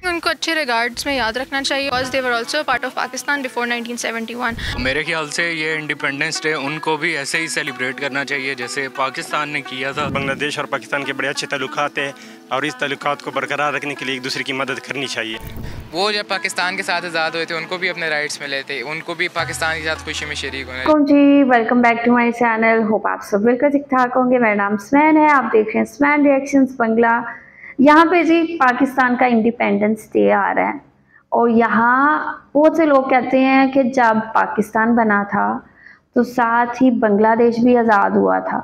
उनको अच्छे रिगार्ड्स में याद रखना चाहिए because they were also part of Pakistan before 1971। मेरे ख्याल से ये इंडिपेंडेंस डे उनको भी ऐसे ही सेलिब्रेट करना चाहिए जैसे पाकिस्तान ने किया था। बांग्लादेश और पाकिस्तान के बड़े अच्छे ताल्लुकात हैं और इस ताल्लुकात को बरकरार रखने के लिए एक दूसरे की मदद करनी चाहिए। वो जब पाकिस्तान के साथ आज़ाद हुए थे उनको भी अपने राइट्स मिले थे, उनको भी पाकिस्तान के साथ खुशी में शरीक होना। वालेकुम ji, welcome back to my channel. Hope आप सब बिल्कुल ठीक ठाक होंगे। मेरा नाम स्मैन है, आप देख रहे हैं स्मैन रिएक्शंस बंगला। यहाँ पे जी पाकिस्तान का इंडिपेंडेंस डे आ रहा है और यहाँ बहुत से लोग कहते हैं कि जब पाकिस्तान बना था तो साथ ही बांग्लादेश भी आज़ाद हुआ था।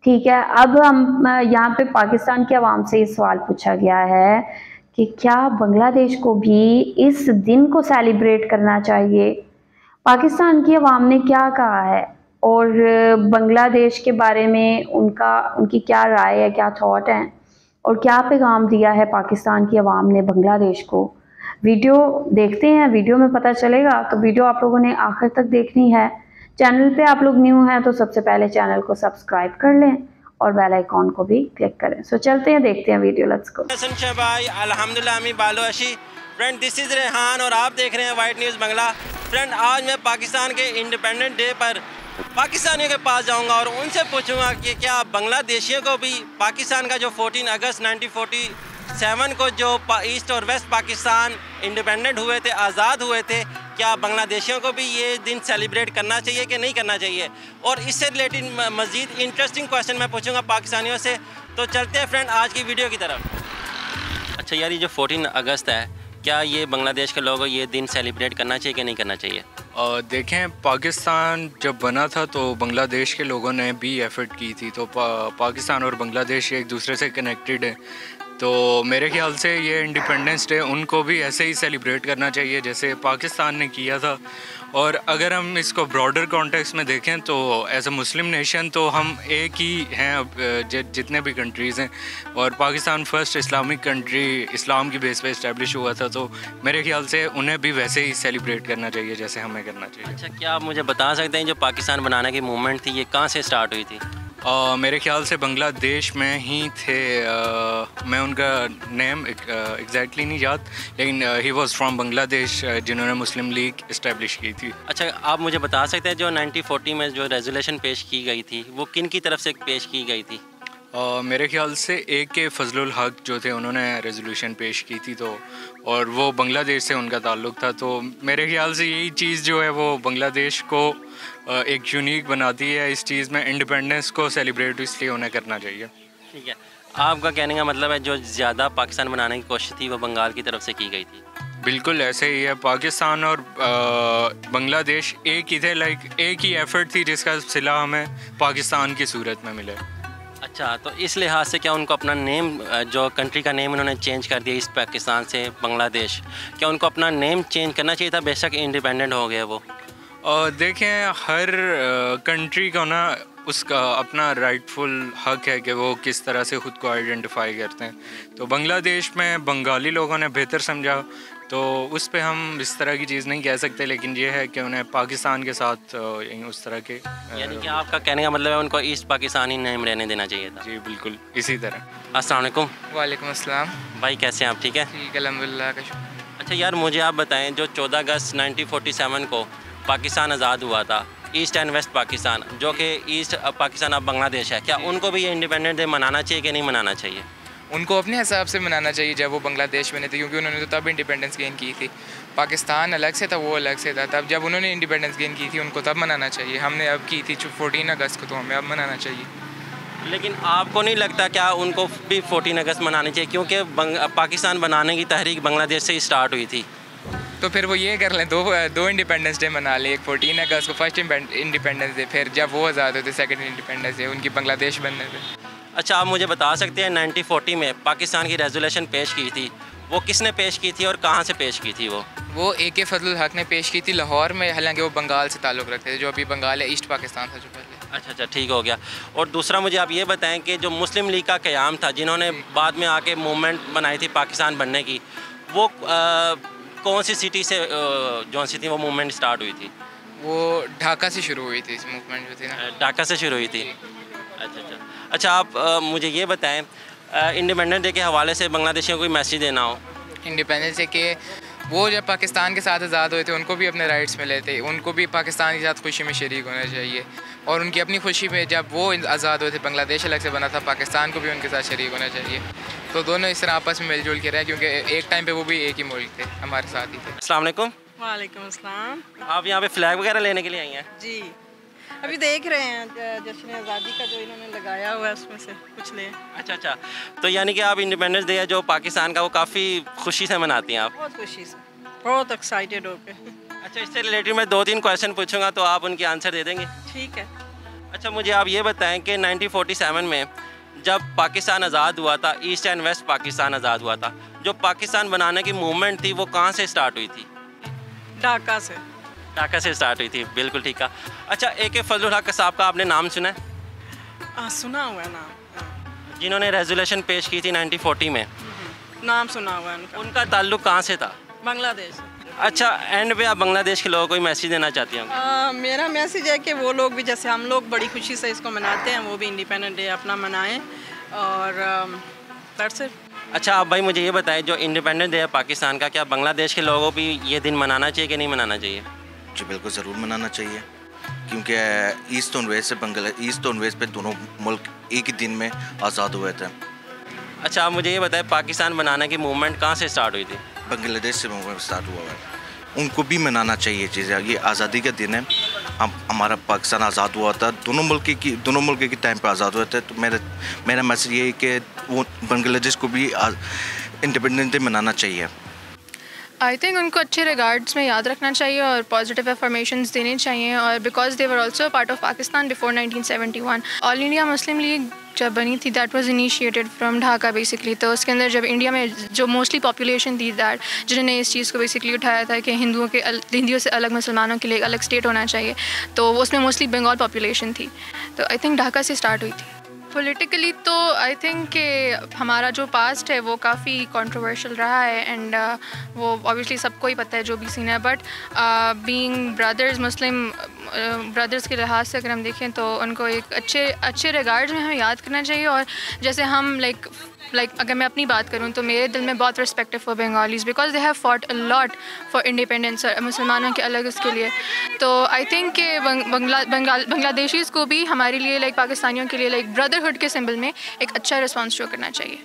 ठीक है, अब हम यहाँ पे पाकिस्तान की आवाम से ये सवाल पूछा गया है कि क्या बांग्लादेश को भी इस दिन को सेलिब्रेट करना चाहिए। पाकिस्तान की आवाम ने क्या कहा है और बांग्लादेश के बारे में उनकी क्या राय है, क्या थॉट है और क्या पैगाम दिया है पाकिस्तान की आवाम ने बांग्लादेश को। वीडियो देखते हैं, वीडियो में पता चलेगा। तो वीडियो आप लोगों ने आखिर तक देखनी है। चैनल पे आप लोग न्यू हैं तो सबसे पहले चैनल को सब्सक्राइब कर लें और बेल आइकॉन को भी क्लिक करें। सो चलते हैं, देखते हैं video. Let's go. Friend this is Rehan और आप देख रहे हैं वाइट न्यूज़ बंगला। फ्रेंड आज मैं पाकिस्तान के इंडिपेंडेंट डे पर पाकिस्तानियों के पास जाऊंगा और उनसे पूछूंगा कि क्या बांग्लादेशियों को भी पाकिस्तान का जो 14 अगस्त 1947 को जो ईस्ट और वेस्ट पाकिस्तान इंडिपेंडेंट हुए थे, आज़ाद हुए थे, क्या बांग्लादेशियों को भी ये दिन सेलिब्रेट करना चाहिए कि नहीं करना चाहिए। और इससे रिलेटेड मज़ीद इंटरेस्टिंग क्वेश्चन मैं पूछूंगा पाकिस्तानियों से। तो चलते हैं फ्रेंड आज की वीडियो की तरफ। अच्छा यार, ये जो 14 अगस्त है, क्या ये बांग्लादेश के लोगों को ये दिन सेलिब्रेट करना चाहिए कि नहीं करना चाहिए। देखें, पाकिस्तान जब बना था तो बांग्लादेश के लोगों ने भी एफ़र्ट की थी, तो पाकिस्तान और बांग्लादेश एक दूसरे से कनेक्टेड है। तो मेरे ख्याल से ये इंडिपेंडेंस डे उनको भी ऐसे ही सेलिब्रेट करना चाहिए जैसे पाकिस्तान ने किया था। और अगर हम इसको ब्रॉडर कॉन्टेक्स्ट में देखें तो एज अ मुस्लिम नेशन तो हम एक ही हैं जितने भी कंट्रीज़ हैं, और पाकिस्तान फर्स्ट इस्लामिक कंट्री इस्लाम की बेस पे इस्टेब्लिश हुआ था। तो मेरे ख्याल से उन्हें भी वैसे ही सेलिब्रेट करना चाहिए जैसे हमें करना चाहिए। अच्छा, क्या आप मुझे बता सकते हैं जो पाकिस्तान बनाने की मूवमेंट थी ये कहाँ से स्टार्ट हुई थी। मेरे ख्याल से बांग्लादेश में ही थे। मैं उनका नेम एग्जैक्टली नहीं याद, लेकिन ही वाज फ्रॉम बांग्लादेश जिन्होंने मुस्लिम लीग इस्टेब्लिश की थी। अच्छा, आप मुझे बता सकते हैं जो 1940 में जो रेजोल्यूशन पेश की गई थी वो किन की तरफ से पेश की गई थी। मेरे ख्याल से AK फजलुल हक जो थे उन्होंने रेजोल्यूशन पेश की थी, तो और वो बांग्लादेश से उनका ताल्लुक़ था। तो मेरे ख्याल से यही चीज़ जो है वो बांग्लादेश को एक यूनिक बनाती है। इस चीज़ में इंडिपेंडेंस को सेलिब्रेट इसलिए उन्हें करना चाहिए। ठीक है, आपका कहने का मतलब है जो ज़्यादा पाकिस्तान बनाने की कोशिश थी वो बंगाल की तरफ से की गई थी। बिल्कुल ऐसे ही है। पाकिस्तान और बांग्लादेश एक ही थे, लाइक एक ही एफ़र्ट थी जिसका सिला हमें पाकिस्तान की सूरत में मिले। अच्छा, तो इस लिहाज से क्या उनको अपना नेम, जो कंट्री का नेम उन्होंने चेंज कर दिया ईस्ट पाकिस्तान से बांग्लादेश, क्या उनको अपना नेम चेंज करना चाहिए था बेशक इंडिपेंडेंट हो गया वो। देखें, हर कंट्री का ना उसका अपना राइटफुल हक है कि वो किस तरह से ख़ुद को आइडेंटिफाई करते हैं। तो बांग्लादेश में बंगाली लोगों ने बेहतर समझा, तो उस पे हम इस तरह की चीज़ नहीं कह सकते, लेकिन ये है कि उन्हें पाकिस्तान के साथ उस तरह के, यानी कि आपका कहने का मतलब है उनको ईस्ट पाकिस्तान ही नेम रहने देना चाहिए था। जी बिल्कुल इसी तरह। अस्सलाम वालेकुम। वालेकुम अस्सलाम। भाई कैसे हैं आप, ठीक है। ठीक है, अल्हम्दुलिल्लाह का शुक्र। अच्छा यार, मुझे आप बताएं जो 14 अगस्त 1947 को पाकिस्तान आज़ाद हुआ था, ईस्ट एंड वेस्ट पाकिस्तान, जो कि ईस्ट पाकिस्तान अब बांग्लादेश है, क्या उनको भी ये इंडिपेंडेंट डे मनाना चाहिए कि नहीं मनाना चाहिए। उनको अपने हिसाब से मनाना चाहिए जब वो बांग्लादेश बने थे, क्योंकि उन्होंने तो तब इंडिपेंडेंस गेन की थी। पाकिस्तान अलग से था, वो अलग से था। तब जब उन्होंने इंडिपेंडेंस गेन की थी उनको तब मनाना चाहिए। हमने अब की थी 14 अगस्त को, तो हमें अब मनाना चाहिए। लेकिन आपको नहीं लगता क्या उनको भी 14 अगस्त मनानी चाहिए, क्योंकि पाकिस्तान बनाने की तहरीक बांग्लादेश से ही स्टार्ट हुई थी। तो फिर वो ये कर लें, दो इंडिपेंडेंस डे मना लें। एक 14 अगस्त को फर्स्ट इंडिपेंडेंस डे, फिर जब वो आज़ाद होते सेकंड इंडिपेंडेंस डे उनकी बांग्लादेश बनने पे। अच्छा, आप मुझे बता सकते हैं 1940 में पाकिस्तान की रेजोल्यूशन पेश की थी, वो किसने पेश की थी और कहाँ से पेश की थी। वो AK फजलुल हक ने पेश की थी लाहौर में, हालांकि वो बंगाल से ताल्लुक़ रखते थे। जो अभी बंगाल है ईस्ट पाकिस्तान था जो पहले। अच्छा, ठीक हो गया। और दूसरा मुझे आप ये बताएं कि जो मुस्लिम लीग का क़याम था, जिन्होंने बाद में आके मूवमेंट बनाई थी पाकिस्तान बनने की, वो कौन सी सिटी से जो सी थी वो मूवमेंट स्टार्ट हुई थी। वो ढाका से शुरू हुई थी इस मूवमेंट जो थी ना। ढाका से शुरू हुई थी। अच्छा, आप मुझे ये बताएं इंडिपेंडेंस डे के हवाले से बांग्लादेशियों को कोई मैसेज देना हो। इंडिपेंडेंस है कि वो जब पाकिस्तान के साथ आज़ाद हुए थे उनको भी अपने राइट्स मिले थे, उनको भी पाकिस्तान के साथ खुशी में शरीक होना चाहिए, और उनकी अपनी खुशी में जब वो आज़ाद हुए थे बांग्लादेश अलग से बना था, पाकिस्तान को भी उनके साथ शरीक होना चाहिए। तो दोनों इस तरह आपस में मिलजुल के रहे, क्योंकि एक टाइम पे वो भी एक ही मुल्क थे, हमारे साथ ही थे। अस्सलाम वालेकुम। वालेकुम अस्सलाम। आप यहाँ पे फ्लैग वगैरह लेने के लिए आई हैं? जी, अभी देख रहे हैं जश्न आज़ादी का जो इन्होंने लगाया हुआ है उसमें से कुछ ले। अच्छा, तो यानी कि आप इंडिपेंडेंस डे है जो पाकिस्तान का, वो काफ़ी खुशी से मनाती हैं आप? बहुत खुशी से, बहुत एक्साइटेड होके। अच्छा, इससे रिलेटेड मैं 2-3 क्वेश्चन पूछूंगा तो आप उनके आंसर दे देंगे? ठीक है। अच्छा, मुझे आप ये बताएं कि 1947 में जब पाकिस्तान आज़ाद हुआ था, ईस्ट एंड वेस्ट पाकिस्तान आज़ाद हुआ था, जो पाकिस्तान बनाने की मूवमेंट थी वो कहाँ से स्टार्ट हुई थी? ढाका से। ढाका से स्टार्ट हुई थी, बिल्कुल ठीक है। अच्छा, AK फजलुल हक साहब का आपने नाम सुना है? सुना हुआ है नाम। जिन्होंने रेजोल्यूशन पेश की थी 1940 में, नाम सुना हुआ है उनका ताल्लुक कहाँ से था? बांग्लादेश। अच्छा, एंड पे आप बांग्लादेश के लोगों को मैसेज देना चाहती हूँ? मेरा मैसेज है कि वो लोग भी जैसे हम लोग बड़ी खुशी से इसको मनाते हैं, वो भी इंडिपेंडेंट डे अपना मनाएं, और दैट्स इट। अच्छा, आप भाई मुझे ये बताएं, जो इंडिपेंडेंट डे है पाकिस्तान का, क्या बांग्लादेश के लोगों को भी ये दिन मनाना चाहिए कि नहीं मनाना चाहिए? जी बिल्कुल, ज़रूर मनाना चाहिए, क्योंकि ईस्ट और वेस्ट पे दोनों मुल्क एक ही दिन में आज़ाद हुए थे। अच्छा, आप मुझे ये बताएं, पाकिस्तान बनाने की मूवमेंट कहाँ से स्टार्ट हुई थी? बांग्लादेश से मूवमेंट स्टार्ट हुआ है, उनको भी मनाना चाहिए चीज़ें। ये आज़ादी का दिन है, हमारा पाकिस्तान आज़ाद हुआ था, दोनों मुल्क के टाइम पर आज़ाद हुए थे। तो मेरा मैसेज ये है कि वो बांग्लादेश को भी इंडिपेंडेंस डे मनाना चाहिए। आई थिंक उनको अच्छे रिगार्ड्स में याद रखना चाहिए और पॉजिटिव अफर्मेशंस देने चाहिए, और because they were also part of Pakistan before 1971। All India Muslim league जब बनी थी, that was initiated from Dhaka basically. तो उसके अंदर जब इंडिया में जो मोस्टली पॉपुलेशन थी दैट, जिन्होंने इस चीज़ को बेसिकली उठाया था कि हिंदुओं से अलग मुसलमानों के लिए अलग स्टेट होना चाहिए, तो उसमें मोस्टली बंगाल पॉपुलेशन थी। तो आई थिंक ढाका से स्टार्ट हुई थी। पॉलिटिकली तो आई थिंक कि हमारा जो पास्ट है वो काफ़ी कंट्रोवर्शियल रहा है, एंड वो ऑब्वियसली सबको ही पता है जो भी सीन है, but being brothers, Muslim brothers के लिहाज से अगर हम देखें तो उनको एक अच्छे रिगार्ड्स में हमें याद करना चाहिए। और जैसे हम लाइक अगर मैं अपनी बात करूं तो मेरे दिल में बहुत रिस्पेक्ट है for Bengalis, because they have fought a lot for independence, मुसलमानों के अलग उसके लिए। तो आई थिंक कि बांग्लादेशीज़ को भी हमारे लिए लाइक पाकिस्तानियों के लिए लाइक ब्रदरहुड के सिंबल में एक अच्छा रिस्पॉन्स शो करना चाहिए।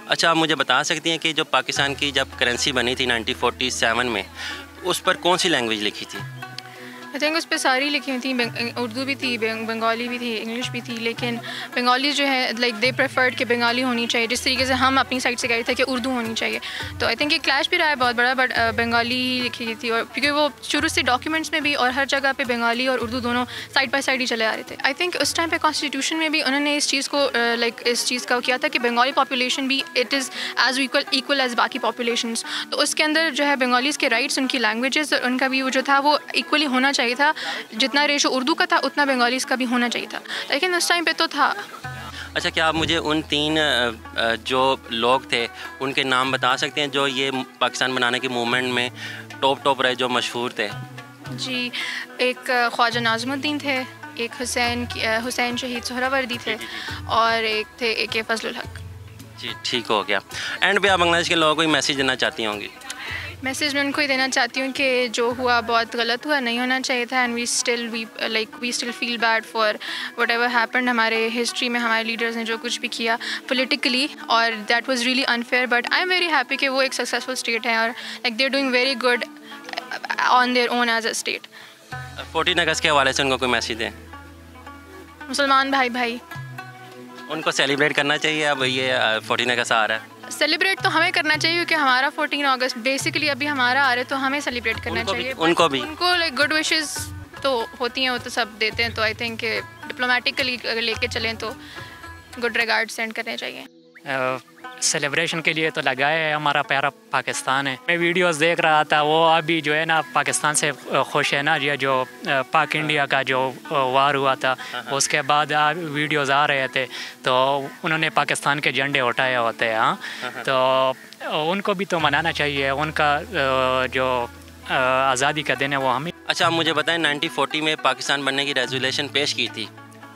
अच्छा, आप मुझे बता सकती हैं कि जो पाकिस्तान की जब करेंसी बनी थी 1947 में, उस पर कौन सी लैंग्वेज लिखी थी? आई थिंक उस पर सारी लिखी हुई थी, उर्दू भी थी, बंगाली भी थी, इंग्लिश भी थी, लेकिन बंगाली जो है लाइक दे प्रेफर्ड कि बंगाली होनी चाहिए, जिस तरीके से हम अपनी साइड से कह रहे थे कि उर्दू होनी चाहिए। तो आई थिंक ये क्लैश भी रहा है बहुत बड़ा, बट बंगाली ही लिखी गई थी, और क्योंकि वो शुरू से डॉक्यूमेंट्स में भी और हर जगह पे बंगाली और उर्दू दोनों साइड बाई साइड ही चले आ रहे थे। आई थिंक उस टाइम पे कॉन्स्टिट्यूशन में भी उन्होंने इस चीज़ को इस चीज़ का किया था कि बंगाली पॉपुलेशन भी it is as equal as बाकी पॉपुलेशंस। तो उसके अंदर जो है बंगालीज़ के राइट्स, उनकी लैंग्वेजेस, उनका भी वो जो था वो इक्वली होना चाहिए था। जितना रेशो उर्दू का था उतना बंगालीज़ का भी होना चाहिए था, लेकिन उस टाइम पे तो था। अच्छा, क्या आप मुझे उन 3 जो लोग थे उनके नाम बता सकते हैं जो ये पाकिस्तान बनाने की मूवमेंट में टॉप रहे, जो मशहूर थे? जी, एक ख्वाजा नाज़मुद्दीन थे, एक हुसैन शहीद सोहरावर्दी थे, और एक थे AK फजलुल हक। जी, ठीक हो गया। एंड पे आप बांग्लादेश के लोगों को मैसेज देना चाहती होंगी? मैसेज मैं उनको ही देना चाहती हूँ कि जो हुआ बहुत गलत हुआ, नहीं होना चाहिए था, and we still feel bad for whatever happened. हमारे हिस्ट्री में हमारे लीडर्स ने जो कुछ भी किया पॉलिटिकली, और that was really unfair, but I am very happy कि वो एक सक्सेसफुल स्टेट है और like they are doing very good on their own as a state. 14 अगस्त के हवाले से उनको कोई मैसेज दें? मुसलमान भाई उनको सेलिब्रेट करना चाहिए। अब ये 14 अगस्त आ रहा है, सेलिब्रेट तो हमें करना चाहिए, क्योंकि हमारा 14 अगस्त बेसिकली अभी हमारा आ रहा है, तो हमें सेलिब्रेट करना चाहिए। उनको लाइक गुड विशेस तो होती हैं, वो तो सब देते हैं। तो आई थिंक डिप्लोमेटिकली अगर लेके चलें तो गुड रिगार्ड सेंड करने चाहिए। सेलिब्रेशन के लिए तो लगाए है, हमारा प्यारा पाकिस्तान है। मैं वीडियोस देख रहा था, वो अभी जो है ना पाकिस्तान से खुश है ना, ये जो पाक इंडिया का जो वार हुआ था, उसके बाद वीडियोस आ रहे थे, तो उन्होंने पाकिस्तान के झंडे उठाए होते हैं। हाँ, तो उनको भी तो मनाना चाहिए, उनका जो आज़ादी का दिन है वो हमें। अच्छा, आप मुझे बताएं, 1940 में पाकिस्तान बनने की रेजोल्यूशन पेश की थी,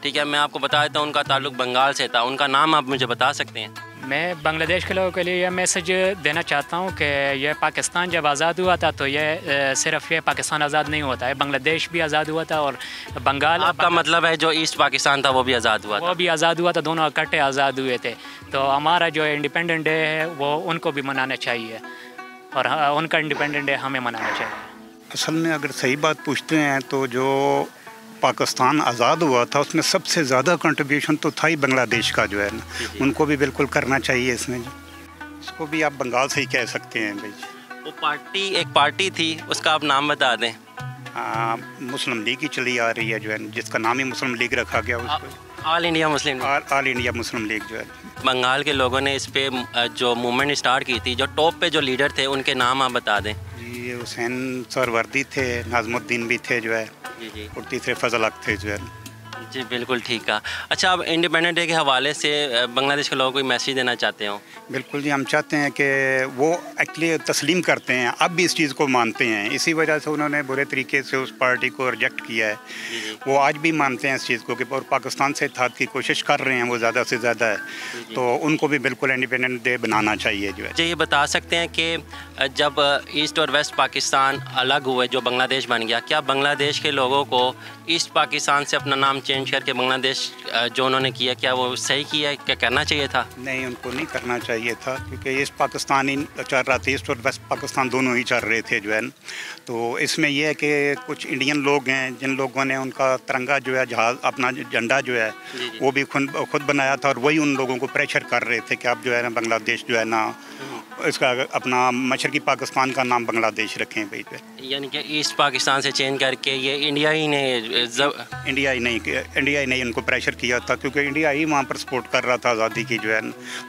ठीक है? मैं आपको बता देता हूँ, उनका ताल्लुक बंगाल से था। उनका नाम आप मुझे बता सकते हैं? मैं बांग्लादेश के लोगों के लिए यह मैसेज देना चाहता हूँ कि यह पाकिस्तान जब आज़ाद हुआ था तो यह सिर्फ ये पाकिस्तान आज़ाद नहीं होता है, बांग्लादेश भी आज़ाद हुआ था और बंगाल। आपका मतलब है जो ईस्ट पाकिस्तान था वो भी आज़ाद हुआ था? वो भी आज़ाद हुआ था, दोनों इकट्ठे आज़ाद हुए थे। तो हमारा जो इंडिपेंडेंट डे है वो उनको भी मनाना चाहिए और उनका इंडिपेंडेंट डे हमें मनाना चाहिए। असल में अगर सही बात पूछते हैं तो जो पाकिस्तान आज़ाद हुआ था उसमें सबसे ज़्यादा कंट्रीब्यूशन तो था ही बांग्लादेश का जो है ना, उनको भी बिल्कुल करना चाहिए इसमें जी। इसको भी आप बंगाल से ही कह सकते हैं भाई। वो पार्टी एक पार्टी थी, उसका आप नाम बता दें। मुस्लिम लीग ही चली आ रही है जो है, जिसका नाम ही मुस्लिम लीग रखा गया उसको। All India Muslim league. All India Muslim league जो है। बंगाल के लोगों ने इस पे जो मूवमेंट स्टार्ट की थी, जो टॉप पे जो लीडर थे उनके नाम आप बता दें। जी हुसैन सरवर्दी थे, नाजमुद्दीन भी थे जो है, जी और तीसरे फजल हक थे जो है। जी बिल्कुल ठीक है। अच्छा, अब इंडिपेंडेंट डे के हवाले से बांग्लादेश के लोगों को मैसेज देना चाहते हो? बिल्कुल जी, हम चाहते हैं कि वो एक्चुअली तस्लीम करते हैं, अब भी इस चीज़ को मानते हैं, इसी वजह से उन्होंने बुरे तरीके से उस पार्टी को रिजेक्ट किया है। वो आज भी मानते हैं इस चीज़ को कि और पाकिस्तान से इत्तेहाद की कोशिश कर रहे हैं वो ज़्यादा से ज़्यादा है, तो उनको भी बिल्कुल इंडिपेंडेंट डे बनाना चाहिए जो है। जी ये बता सकते हैं कि जब ईस्ट और वेस्ट पाकिस्तान अलग हुए, जो बांग्लादेश बन गया, क्या बांग्लादेश के लोगों को ईस्ट पाकिस्तान से अपना नाम चेंज करके बांग्लादेश जो उन्होंने किया, क्या वो सही किया है, क्या करना चाहिए था? नहीं, उनको नहीं करना चाहिए था, क्योंकि ईस्ट पाकिस्तान ही चल रहा था, ईस्ट और वेस्ट पाकिस्तान दोनों ही चल रहे थे जो है। तो इसमें यह है कि कुछ इंडियन लोग हैं जिन लोगों ने उनका तिरंगा जो है, जहाज़ अपना झंडा जो है वो भी खुद बनाया था, और वही उन लोगों को प्रेशर कर रहे थे कि आप जो है ना बांग्लादेश जो है ना इसका अपना मशरकी पाकिस्तान का नाम बांग्लादेश रखें भाई पे। यानी कि ईस्ट पाकिस्तान से चेंज करके ये इंडिया ही नहीं उनको प्रेशर किया था, क्योंकि इंडिया ही वहाँ पर सपोर्ट कर रहा था आज़ादी की जो है,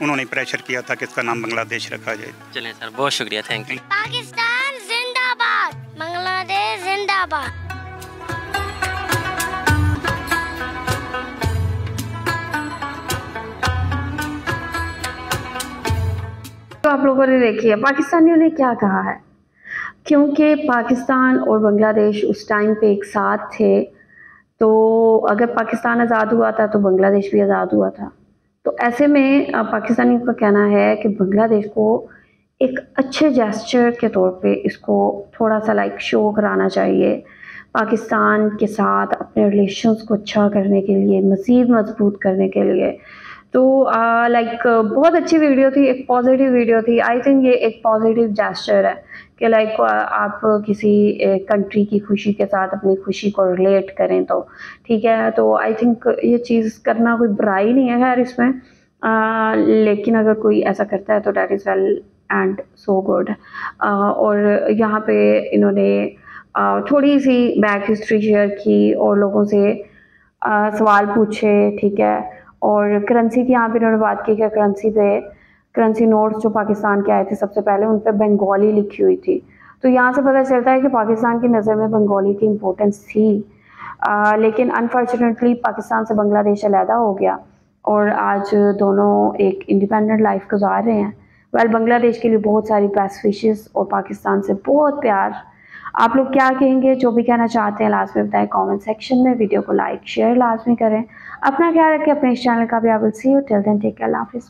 उन्होंने प्रेशर किया था कि इसका नाम बांग्लादेश रखा जाए। चलें सर, बहुत शुक्रिया, थैंक यू। पाकिस्तान जिंदाबाद, बांग्लादेश जिंदाबाद। तो आप लोगों ने देखी है पाकिस्तानियों ने क्या कहा है, क्योंकि पाकिस्तान और बांग्लादेश उस टाइम पे एक साथ थे, तो अगर पाकिस्तान आज़ाद हुआ था तो बांग्लादेश भी आज़ाद हुआ था। तो ऐसे में पाकिस्तानियों का कहना है कि बांग्लादेश को एक अच्छे जेस्चर के तौर पे इसको थोड़ा सा लाइक शो कराना चाहिए, पाकिस्तान के साथ अपने रिलेशंस को अच्छा करने के लिए, मज़ीद मजबूत करने के लिए। तो लाइक बहुत अच्छी वीडियो थी, एक पॉजिटिव वीडियो थी। आई थिंक ये एक पॉजिटिव जेस्चर है कि लाइक आप किसी कंट्री की खुशी के साथ अपनी खुशी को रिलेट करें, तो ठीक है। तो आई थिंक ये चीज़ करना कोई बुराई नहीं है खैर इसमें, लेकिन अगर कोई ऐसा करता है तो that is well and so good. और यहाँ पे इन्होंने थोड़ी सी बैक हिस्ट्री शेयर की और लोगों से सवाल पूछे, ठीक है। और करेंसी की यहाँ पे इन्होंने बात की कि करेंसी नोट्स जो पाकिस्तान के आए थे सबसे पहले उन पर बंगाली लिखी हुई थी, तो यहाँ से पता चलता है कि पाकिस्तान की नज़र में बंगाली की इम्पोर्टेंस थी। लेकिन अनफॉर्चुनेटली पाकिस्तान से बांग्लादेश अलहदा हो गया और आज दोनों एक इंडिपेंडेंट लाइफ गुजार रहे हैं। वेल, बांग्लादेश के लिए बहुत सारी बेस्ट विशेस और पाकिस्तान से बहुत प्यार। आप लोग क्या कहेंगे, जो भी कहना चाहते हैं लास्ट में बताएं कमेंट सेक्शन में। वीडियो को लाइक शेयर लाजमी करें, अपना ख्याल रखें, अपने इस चैनल का भी। I will see you till then, take care, अल्लाह हाफिज़।